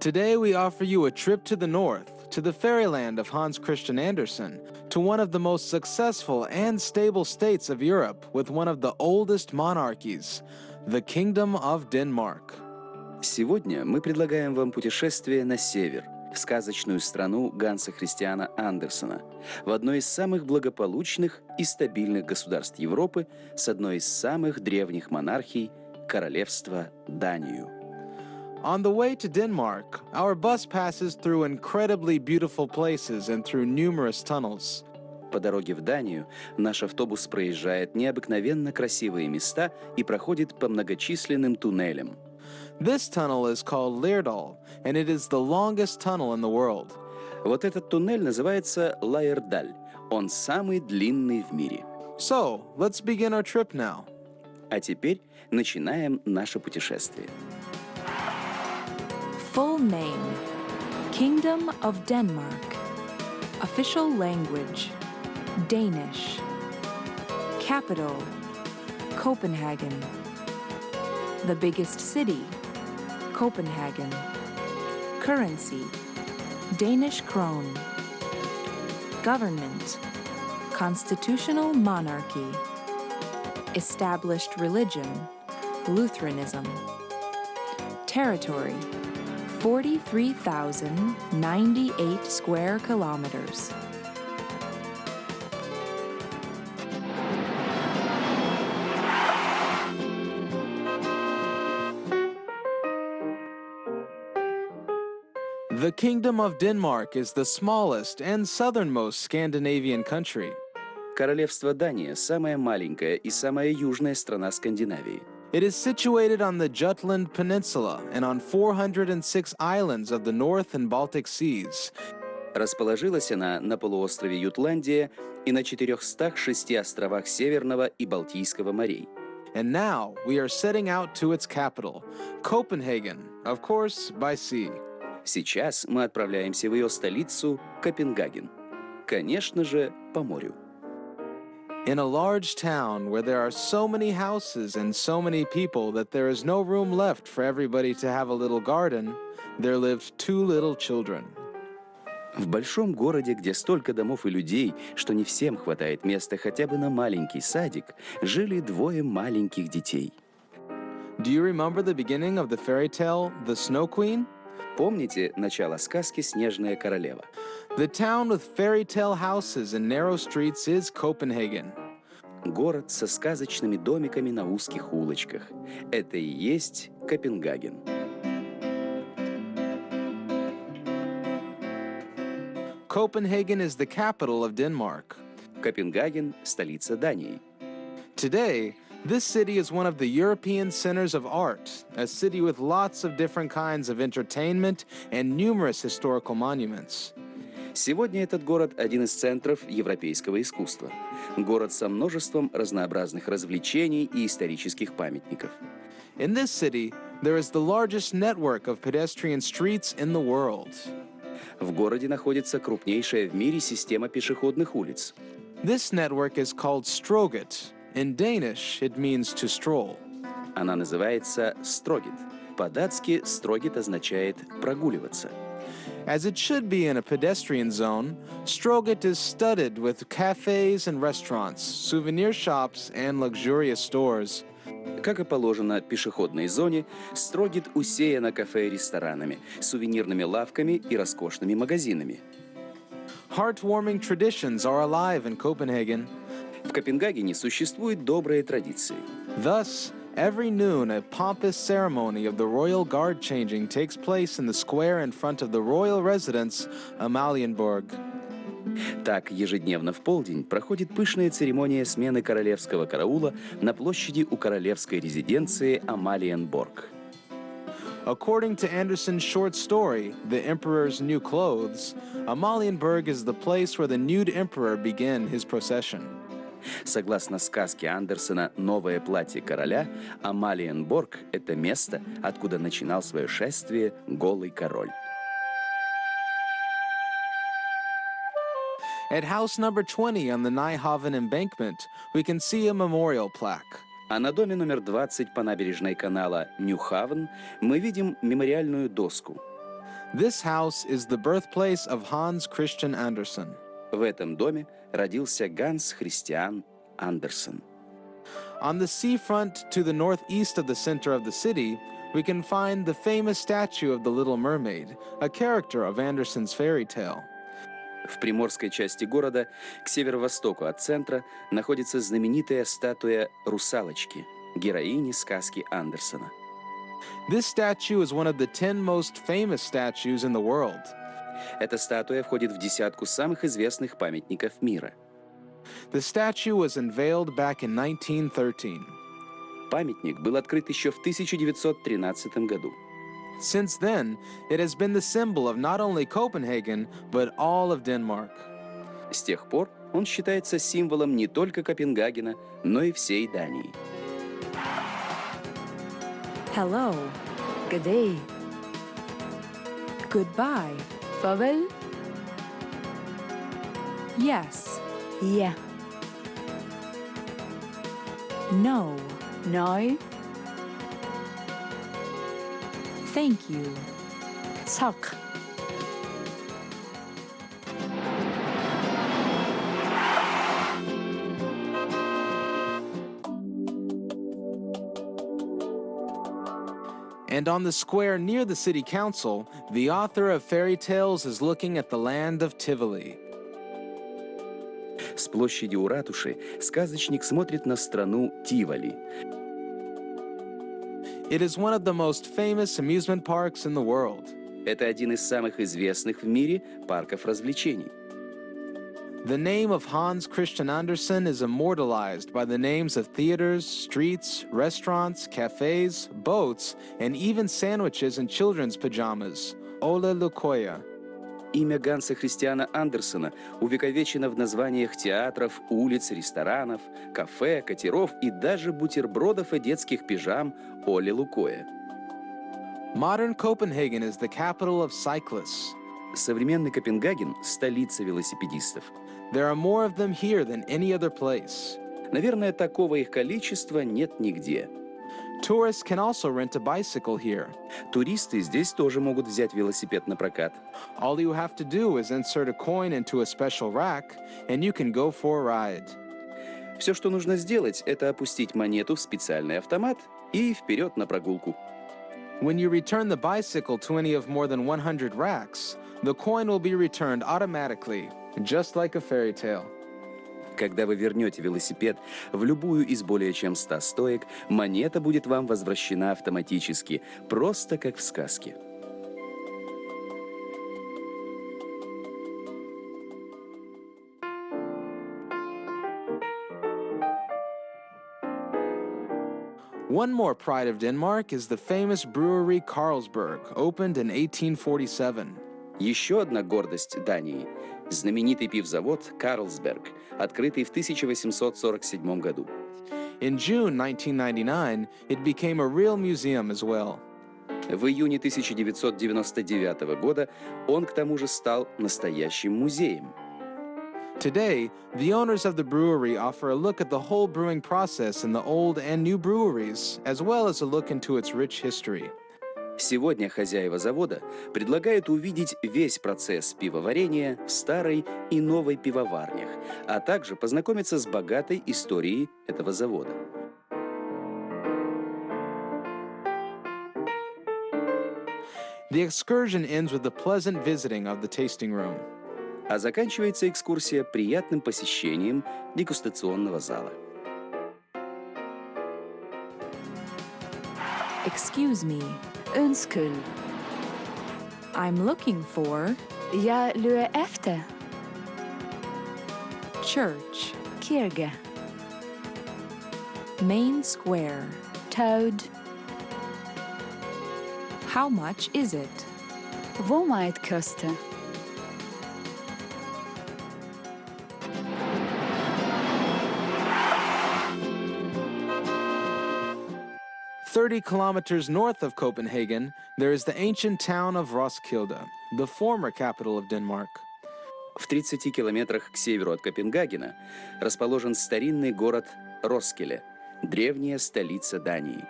Today we offer you a trip to the north, to the fairyland of Hans Christian Andersen, to one of the most successful and stable states of Europe with one of the oldest monarchies, the Kingdom of Denmark. Сегодня мы предлагаем вам путешествие на север, в сказочную страну Ганса Христиана Андерсена, в одно из самых благополучных и стабильных государств Европы с одной из самых древних монархий – Королевство Данию. On the way to Denmark, our bus passes through incredibly beautiful places and through numerous tunnels. По дороге в Данию наш автобус проезжает необыкновенно красивые места и проходит по многочисленным туннелям. This tunnel is called Leirdal, and it is the longest tunnel in the world. Вот этот туннель называется Лаердаль. Он самый длинный в мире. So, let's begin our trip now. А теперь начинаем наше путешествие. Full name: Kingdom of Denmark. Official language: Danish. Capital: Copenhagen. The biggest city: Copenhagen. Currency: Danish krone. Government: Constitutional monarchy. Established religion: Lutheranism. Territory: 43,098 square kilometers. The Kingdom of Denmark is the smallest and southernmost Scandinavian country. Королевство Дания – самая маленькая и самая южная страна Скандинавии. It is situated on the Jutland Peninsula and on 406 islands of the North and Baltic Seas. Расположилась она на полуострове Ютландия и на 406 островах Северного и Балтийского морей. And now we are setting out to its capital, Copenhagen, of course, by sea. Сейчас мы отправляемся в ее столицу Копенгаген. Конечно же, по морю. In a large town where there are so many houses and so many people that there is no room left for everybody to have a little garden, there lived two little children. В большом городе, где столько домов и людей, что не всем хватает места хотя бы на маленький садик, жили двое маленьких детей. Do you remember the beginning of the fairy tale, The Snow Queen? Помните начало сказки «Снежная королева»? The town with fairy tale houses and narrow streets is Copenhagen. Город со сказочными домиками на узких улочках. Это и есть Копенгаген. Copenhagen is the capital of Denmark. Копенгаген – столица Дании. Today, this city is one of the European centers of art, a city with lots of different kinds of entertainment and numerous historical monuments. Сегодня этот город – один из центров европейского искусства. Город со множеством разнообразных развлечений и исторических памятников. In this city, there is the largest network of pedestrian streets in the world. В городе находится крупнейшая в мире система пешеходных улиц. This network is called Stroget. In Danish, it means to stroll. Она называется «строгит». По-датски «строгит» означает «прогуливаться». As it should be in a pedestrian zone, Stroget is studded with cafes and restaurants, souvenir shops, and luxurious stores. Как и положено пешеходной зоне, Строгит усеяна кафе и ресторанами, сувенирными лавками и роскошными магазинами. Heartwarming traditions are alive in Copenhagen. В Копенгагене существуют добрые традиции. Thus, every noon, a pompous ceremony of the royal guard changing takes place in the square in front of the royal residence, Amalienborg. Так, ежедневно в полдень проходит пышная церемония смены королевского караула на площади у королевской резиденции Амалиенборг. According to Andersen's short story, The Emperor's New Clothes, Amalienborg is the place where the nude emperor began his procession. Согласно сказке Андерсена «Новое платье короля», Амалиенборг – это место, откуда начинал свое шествие голый король. At house number 20 on the Nyhavn embankment, we can see a memorial plaque. А на доме номер 20 по набережной канала Ньюхавн мы видим мемориальную доску. This house is the birthplace of Hans Christian Andersen. В этом доме родился Ганс Христиан Андерсен. On the seafront to the northeast of the center of the city, we can find the famous statue of the Little Mermaid, a character of Andersen's fairy tale. В приморской части города, к северо-востоку от центра, находится знаменитая статуя русалочки, героини сказки Андерсена. This statue is one of the 10 most famous statues in the world. Эта статуя входит в десятку самых известных памятников мира. The statue was unveiled back in 1913. Памятник был открыт еще в 1913 году. Since then, it has been the symbol of not only Copenhagen, but all of Denmark. С тех пор он считается символом не только Копенгагена, но и всей Дании. Hello. Good day. Goodbye. Farvel. Yes. Ja. No. No. Thank you. Takk. And on the square near the city council, the author of fairy tales is looking at the land of Tivoli. С площади у ратуши сказочник смотрит на страну Тиволи. It is one of the most famous amusement parks in the world. Это один из самых известных в мире парков развлечений. The name of Hans Christian Andersen is immortalized by the names of theaters, streets, restaurants, cafes, boats, and even sandwiches in children's pajamas. Ole Lukoya. Имя Ганса Христиана Андерсена увековечено в названиях театров, улиц, ресторанов, кафе, катеров и даже бутербродов и детских пижам Оле Лукоя. Modern Copenhagen is the capital of cyclists. Современный Копенгаген – столица велосипедистов. There are more of them here than any other place. Наверное, такого их количества нет нигде. Tourists can also rent a bicycle here. Туристы здесь тоже могут взять велосипед на прокат. All you have to do is insert a coin into a special rack, and you can go for a ride. Все, что нужно сделать, это опустить монету в специальный автомат и вперед на прогулку. When you return the bicycle to any of more than 100 racks, the coin will be returned automatically, just like a fairy tale. Когда вы вернете велосипед в любую из более чем 100 стоек, монета будет вам возвращена автоматически, просто как в сказке. One more pride of Denmark is the famous brewery Carlsberg, opened in 1847. Еще одна гордость Дании – знаменитый пивзавод Карлсберг, открытый в 1847 году. In June 1999, it became a real museum as well. В июне 1999 года он к тому же стал настоящим музеем. Today, the owners of the brewery offer a look at the whole brewing process in the old and new breweries, as well as a look into its rich history. Сегодня хозяева завода предлагают увидеть весь процесс пивоварения в старой и новой пивоварнях, а также познакомиться с богатой историей этого завода. The excursion ends with a pleasant visiting of the tasting room. А заканчивается экскурсия приятным посещением дегустационного зала. Excuse me. Undskyld. I'm looking for Jeg lurer efter church, kirke, main square. Toad. How much is it? Hvor meget koster? "30 kilometers north of Copenhagen, there is the ancient town of Roskilde, the former capital of Denmark. В 30 километрах к северу от Копенгагена расположен старинный город Роскеле, древняя столица Дании.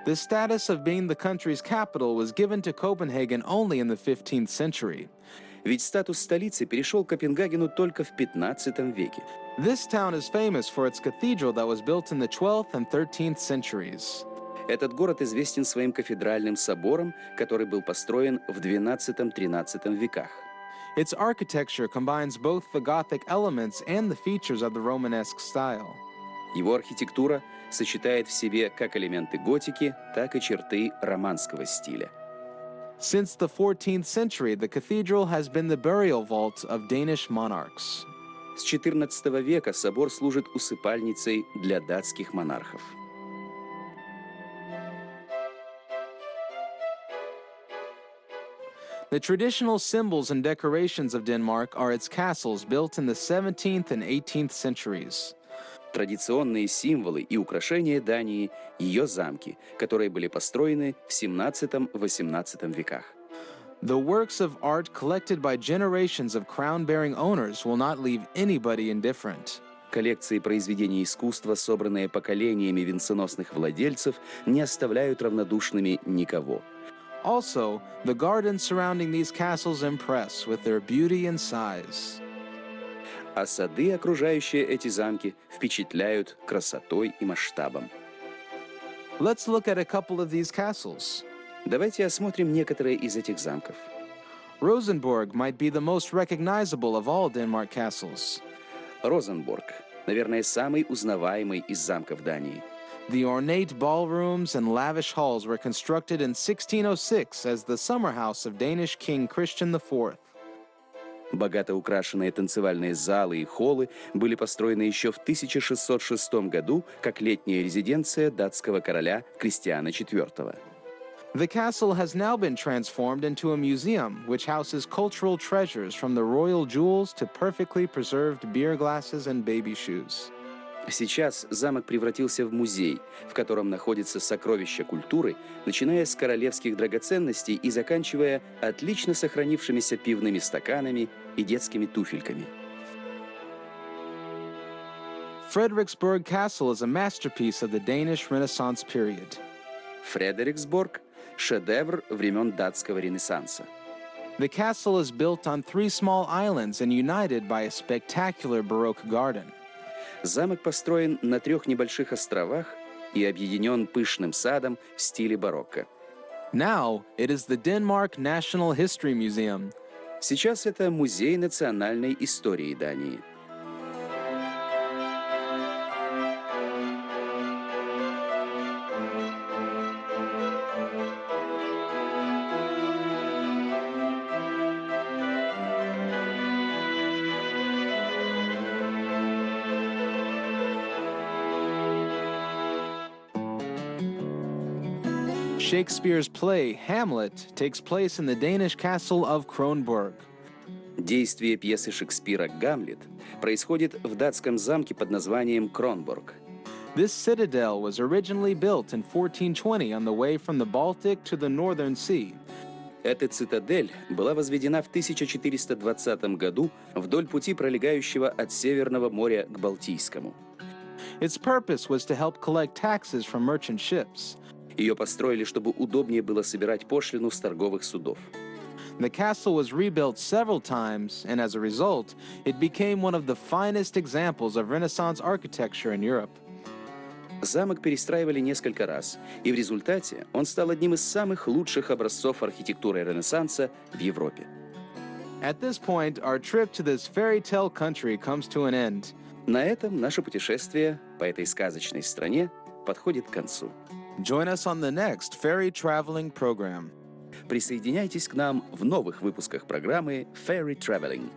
The status of being the country's capital was given to Copenhagen only in the 15th century. Ведь статус столицы перешел к Копенгагену только в 15 веке. This town is famous for its cathedral that was built in the 12th and 13th centuries. Этот город известен своим кафедральным собором, который был построен в XII-XIII веках. Its architecture combines both the Gothic elements and the features of the Romanesque style. Его архитектура сочетает в себе как элементы готики, так и черты романского стиля. Since the 14th century, the cathedral has been the burial vault of Danish monarchs. С XIV века собор служит усыпальницей для датских монархов. The traditional symbols and decorations of Denmark are its castles built in the 17th and 18th centuries. Традиционные символы и украшения Дании – ее замки, которые были построены в XVII-XVIII веках. The works of art collected by generations of crown-bearing owners will not leave anybody indifferent. Коллекции произведений искусства, собранные поколениями венценосных владельцев, не оставляют равнодушными никого. Also, the gardens surrounding these castles impress with their beauty and size. А сады, окружающие эти замки, впечатляют красотой и масштабом. Let's look at a couple of these castles. Давайте осмотрим некоторые из этих замков. Rosenborg might be the most recognizable of all Denmark castles. Розенбург, наверное, самый узнаваемый из замков Дании. The ornate ballrooms and lavish halls were constructed in 1606 as the summer house of Danish King Christian IV. Богато украшенные танцевальные залы и холлы были построены еще в 1606 году как летняя резиденция датского короля Кристиана IV. The castle has now been transformed into a museum which houses cultural treasures from the royal jewels to perfectly preserved beer glasses and baby shoes. Сейчас замок превратился в музей, в котором находятся сокровища культуры, начиная с королевских драгоценностей и заканчивая отлично сохранившимися пивными стаканами и детскими туфельками. Frederiksborg Castle is a masterpiece of the Danish Renaissance period. Фредериксборг – шедевр времен датского Ренессанса. The castle is built on 3 small islands and united by a spectacular Baroque garden. Замок построен на 3 небольших островах и объединен пышным садом в стиле барокко. Now, it is the Denmark National History Museum. Сейчас это музей национальной истории Дании. Shakespeare's play, Hamlet, takes place in the Danish castle of Kronborg. Действие пьесы Шекспира «Гамлет» происходит в датском замке под названием Кронборг. This citadel was originally built in 1420 on the way from the Baltic to the Northern Sea. Эта цитадель была возведена в 1420 году вдоль пути, пролегающего от Северного моря к Балтийскому. Its purpose was to help collect taxes from merchant ships. Ее построили, чтобы удобнее было собирать пошлину с торговых судов. The castle was rebuilt several times, and as a result, it became one of the finest examples of Renaissance architecture in Europe. Замок перестраивали несколько раз, и в результате он стал одним из самых лучших образцов архитектуры Ренессанса в Европе. At this point, our trip to this fairy tale country comes to an end. На этом наше путешествие по этой сказочной стране подходит к концу. Join us on the next Fairy Traveling program. Присоединяйтесь к нам в новых выпусках программы Fairy Traveling.